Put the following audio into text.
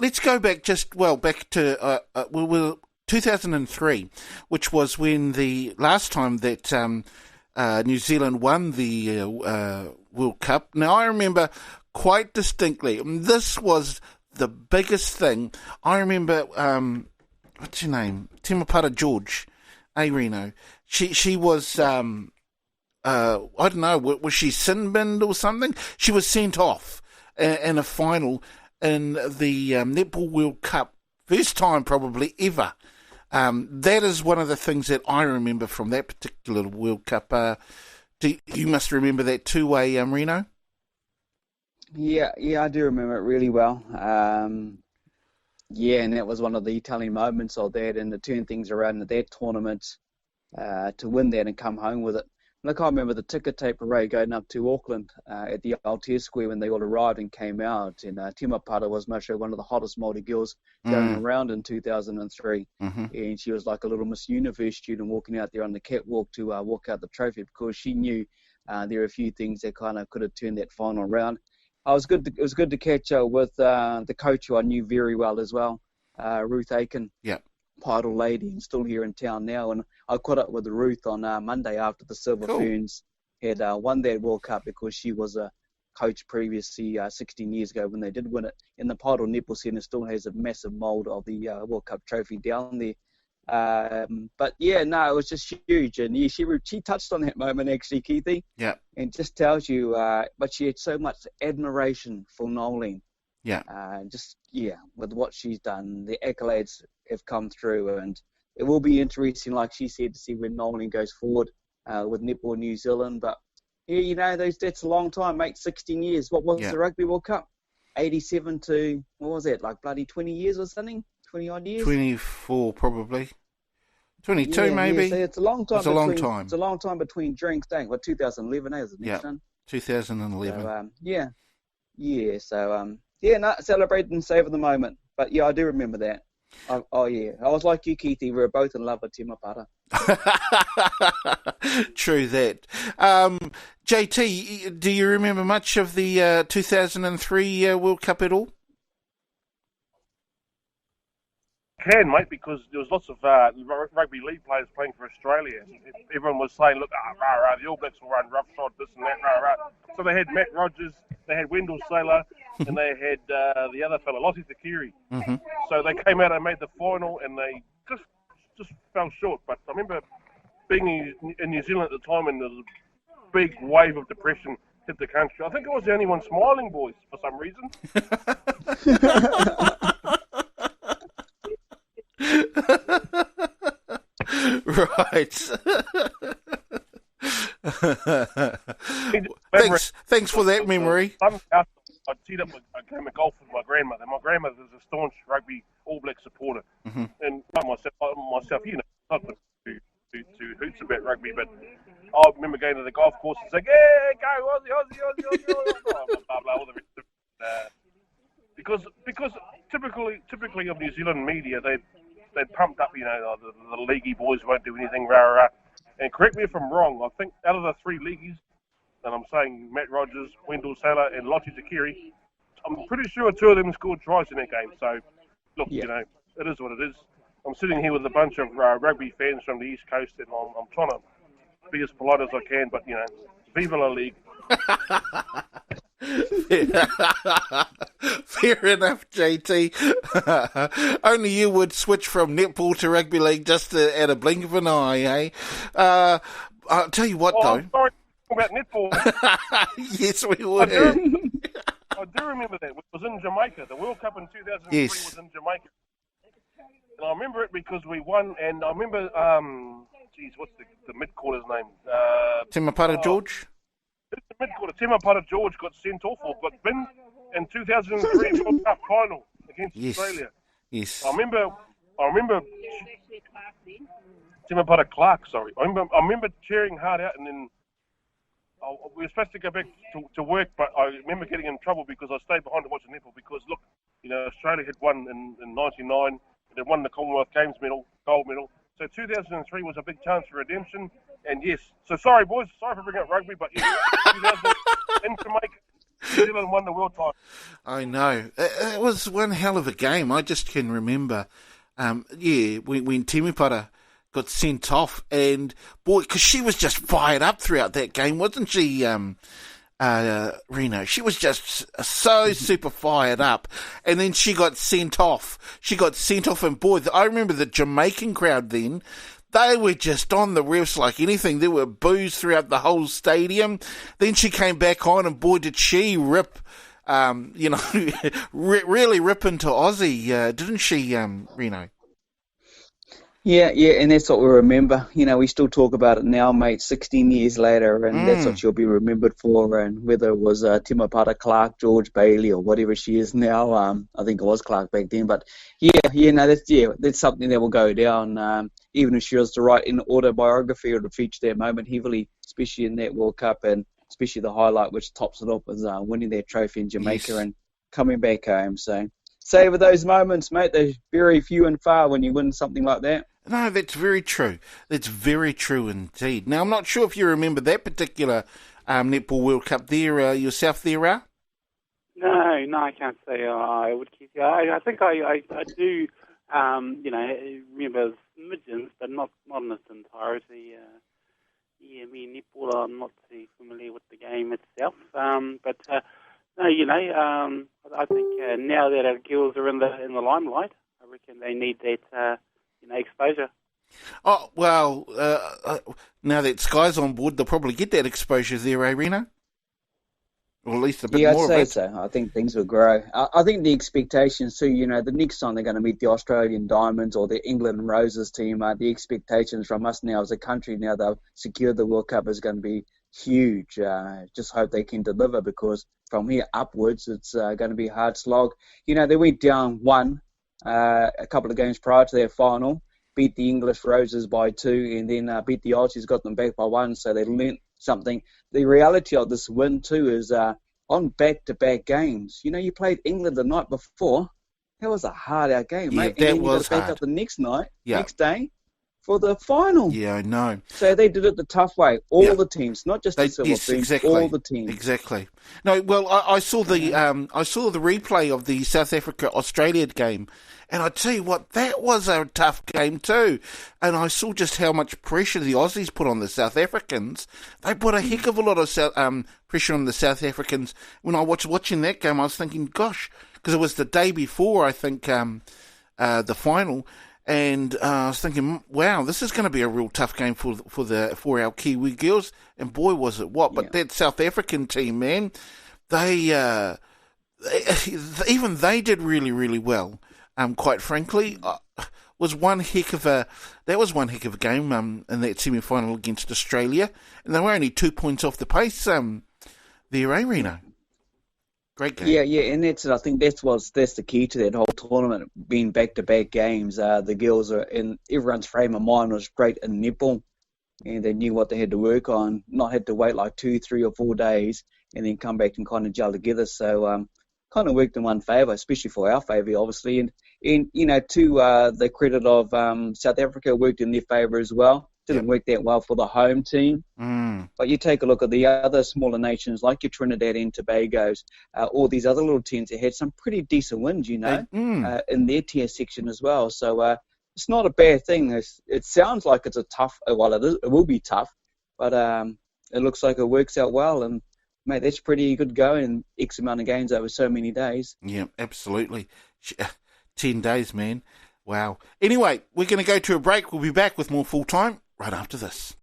let's go back back to 2003, which was when the last time that New Zealand won the World Cup. Now, I remember quite distinctly, this was the biggest thing. I remember, what's her name? Temapara George, Rino. She was, I don't know, was she sin-binned or something? She was sent off in a final in the Netball World Cup. First time probably ever. That is one of the things that I remember from that particular World Cup. You must remember that too, Rino? Yeah, I do remember it really well. Yeah, and that was one of the telling moments of that, and to turn things around at that tournament, to win that and come home with it. Look, I remember the ticker tape parade going up to Auckland at the Aotea Square when they all arrived and came out. And Temapara was much one of the hottest Māori girls going around in 2003. Mm-hmm. And she was like a little Miss Universe student walking out there on the catwalk to walk out the trophy because she knew there were a few things that kind of could have turned that final around. It was good to catch up with the coach who I knew very well as well, Ruth Aiken. Yeah. Title lady and still here in town now, and I caught up with Ruth on Monday after the Silver Ferns had won that World Cup because she was a coach previously 16 years ago when they did win it. And the Paddle Netball Centre still has a massive mould of the World Cup trophy down there. But yeah, no, it was just huge, and yeah, she touched on that moment actually, Keithy. Yeah, and just tells you, but she had so much admiration for Noeline. Yeah. With what she's done, the accolades have come through, and it will be interesting, like she said, to see when Noeline goes forward with Netball New Zealand. But yeah, that's a long time, mate. 16 years. What was the Rugby World Cup? 87 to what was it? Like bloody 20 years or something? 20 odd years. 24 probably. 22 maybe. Yeah, so it's a long time. It's a long time. It's a long time between drinks. Dang, 2011 is the next one. 2011. So, celebrate and savor the moment. But yeah, I do remember that. I was like you, Keithy. We were both in love with Temapara. True that. JT, do you remember much of the 2003 World Cup at all? Can, mate, because there was lots of rugby league players playing for Australia. Everyone was saying, look, the All Blacks will run roughshod, this and that, So they had Matt Rogers, they had Wendell Saylor, and they had the other fella, Lottie Takiri. Mm-hmm. So they came out and made the final, and they just fell short. But I remember being in New Zealand at the time, and there was a big wave of depression hit the country. I think I was the only one smiling, boys, for some reason. Right. Thanks for that memory. I teed up a game of golf with my grandmother. My grandmother is a staunch rugby All Black supporter, and myself, not to hoots about rugby, but I remember going to the golf course and saying, "Yeah, go Aussie, blah blah blah," all the rest of it. Because typically of New Zealand media, they'd pumped up, the leaguey boys won't do anything, rah. And correct me if I'm wrong, I think out of the three leagueies, and I'm saying Matt Rogers, Wendell Saylor, and Lottie Takiri, I'm pretty sure two of them scored tries in that game. So, look, it is what it is. I'm sitting here with a bunch of rugby fans from the East Coast, and I'm trying to be as polite as I can, but, viva la league. Fair enough, JT. Only you would switch from netball to rugby league just at a blink of an eye, eh? I'll tell you what, though. I'm sorry about netball. Yes, we would. I do remember that. It was in Jamaica. The World Cup in 2003 was in Jamaica. And I remember it because we won, and I remember, what's the mid-quarter's name? Temapara George? The mid-quarter, Temapara George got sent off or got binned in 2003 World Cup final against Australia. Yes. I remember Temapara Clark, sorry. I remember cheering hard out, and then we were supposed to go back to work, but I remember getting in trouble because I stayed behind to watch the netball because, look, Australia had won in 99. They won the Commonwealth Games gold medal. So 2003 was a big chance for redemption. And yes, so sorry, boys. Sorry for bringing up rugby, but in Jamaica, New Zealand won the world title. I know. It was one hell of a game. I just can remember, when Temepara got sent off, and boy, because she was just fired up throughout that game, wasn't she, Rino? She was just so super fired up, and then she got sent off. And boy, I remember the Jamaican crowd then. They were just on the refs like anything. There were boos throughout the whole stadium. Then she came back on, and boy, did she rip, really rip into Aussie, didn't she, Rino? Yeah, and that's what we remember. We still talk about it now, mate, 16 years later, and that's what she'll be remembered for. And whether it was Temepara Clark, George Bailey, or whatever she is now, I think it was Clark back then. But that's something that will go down. Even if she was to write an autobiography, it would feature that moment heavily, especially in that World Cup, and especially the highlight which tops it up was winning that trophy in Jamaica and coming back home. So savor those moments, mate. They're very few and far when you win something like that. No, that's very true. That's very true indeed. Now, I'm not sure if you remember that particular Netball World Cup there yourself there, Raa? No, I can't say I would keep you. I think I do, remember smidgens, but not in its entirety. Me and netball, I'm not too familiar with the game itself. I think now that our girls are in the limelight, I reckon they need that exposure. Oh, well, now that Sky's on board, they'll probably get that exposure there, Rino? Or at least a bit more of it. I'd say so. I think things will grow. I think the expectations too, the next time they're going to meet the Australian Diamonds or the England Roses team, the expectations from us now as a country, now they've secured the World Cup, is going to be huge. Just hope they can deliver, because from here upwards, it's going to be a hard slog. They went down one a couple of games prior to their final, beat the English Roses by 2, and then beat the Aussies, got them back by 1, so they learnt something. The reality of this win too is on back-to-back games. You played England the night before. That was a hard-out game, mate. Yeah, that and then was you got to back up the next day for the final. Yeah, I know. So they did it the tough way. All the teams, not just the silver teams, exactly. all the teams. Exactly. No, well, I saw the replay of the South Africa-Australia game, and I tell you what, that was a tough game too. And I saw just how much pressure the Aussies put on the South Africans. They put a heck of a lot of pressure on the South Africans. When I was watching that game, I was thinking, gosh, because it was the day before, I think, the final. And I was thinking, wow, this is going to be a real tough game for our Kiwi girls. And boy, was it what! But that South African team, man, they even they did really, really well. Quite frankly, was one heck of a game in that semi-final against Australia, and they were only 2 points off the pace. There, Rino. Great game. Yeah, and I think that's the key to that whole tournament, being back-to-back games. The girls are in everyone's frame of mind was great in netball, and they knew what they had to work on, not had to wait like 2, 3 or 4 days and then come back and kind of gel together. So kind of worked in one favour, especially for our favour, obviously. And to the credit of South Africa, worked in their favour as well. Didn't work that well for the home team. But you take a look at the other smaller nations like your Trinidad and Tobago's, all these other little teams that had some pretty decent wins, in their tier section as well. So it's not a bad thing. It sounds like it's a tough, well, it will be tough, but it looks like it works out well. And, mate, that's pretty good going, X amount of games over so many days. Yeah, absolutely. 10 days, man. Wow. Anyway, we're going to go to a break. We'll be back with more Full Time right after this.